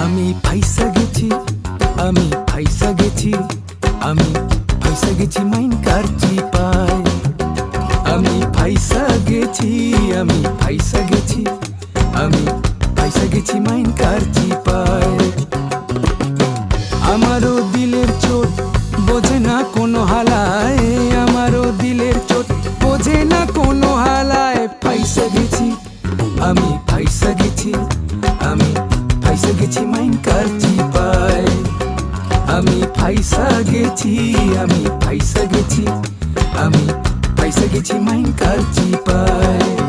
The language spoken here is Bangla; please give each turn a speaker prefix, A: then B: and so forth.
A: আমি ফাইসা গেছি, আমি ফাইসা গেছি, আমি ফাইসা গেছি মাইন কার চিপায়। আমি ফাইসা গেছি, আমি ফাইসা গেছি, আমি ফাইসা গেছি মাইন কার চিপায়। আমারও দিলের চোট বোঝে না কোনো হালায়, আমারও দিলের চোট বোঝে না কোনো হালায়। ফাইসা গেছি, আমি ফাইসা গেছি, আমি ফাইসা গেছি মাইন কার চিপায়। আমি ফাইসা গেছি, আমি ফাইসা গেছি, আমি ফাইসা গেছি মাইন কার চিপায়।